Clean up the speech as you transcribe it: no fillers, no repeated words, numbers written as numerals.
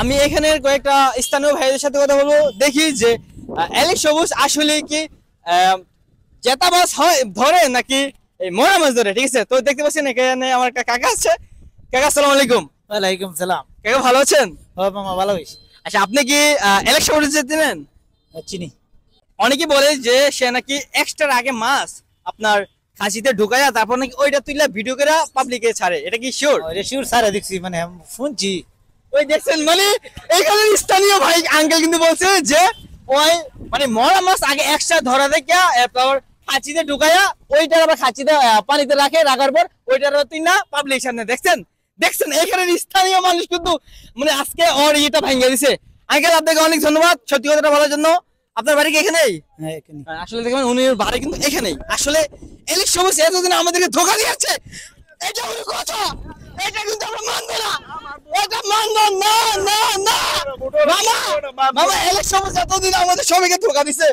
আমি এখানের কয়েকটা স্থানীয় ভাইদের সাথে কথা বলবো, দেখি যে অ্যালেক্স সবুজ আসলে কি জেতা মাছ হয় ধরে নাকি এই মরা মাছ ধরে। ঠিক আছে, তো দেখতে পাচ্ছেন এখানে আমার একটা কাকা আছে। কাকা আসসালামু আলাইকুম। ওয়ালাইকুম সালাম। কাকা ভালো আছেন? ও মামা ভালো হইছে। আচ্ছা, আপনি কি অ্যালেক্স সবুজ চিনেন? চিনি। অনেকে বলে যে সে নাকি এক্সট্রা আগে মাছ আপনার খাসিতে ঢুকায়া তারপর নাকি ওইটা তুইলা ভিডিও করে পাবলিকে ছাড়ে, এটা কি শিওর? ওরে শিওর সারা দেখছি, মানে শুনছি। ওই দেখছেন, মানে এইখানে স্থানীয় ভাই আঙ্কেল কিন্তু বলছে যে ওই মানে মরা মাছ আগে এক্সট্রা ধরা দেখিয়া এরপর খাঁচিতে ঢুকায়া ওইটার আবার খাঁচিতে পানিতে রাখার পর ওইটার তুই না পাবলিক সামনে দেখছেন। এখানে স্থানীয় মানুষ কিন্তু মানে আজকে ওর ইয়েটা ভাঙিয়ে দিছে। আঙ্কেল আপনাকে অনেক ধন্যবাদ সত্যি কথাটা বলার জন্য। আপনার বাড়ি কি এখানেই? হ্যাঁ এখানে। আসলে দেখবেন উনি বাড়ি কিন্তু এখানেই। আসলে অ্যালেক্স সবুজ এতদিন আমাদেরকে ধোঁকা দিয়েছে, এটা হলো কথা। এটা কিন্তু আমরা মানবো না, এটা মানবো না, না না। মামা অ্যালেক্স সবুজ এতদিন আমাদের সবাইকে ধোঁকা দিছে।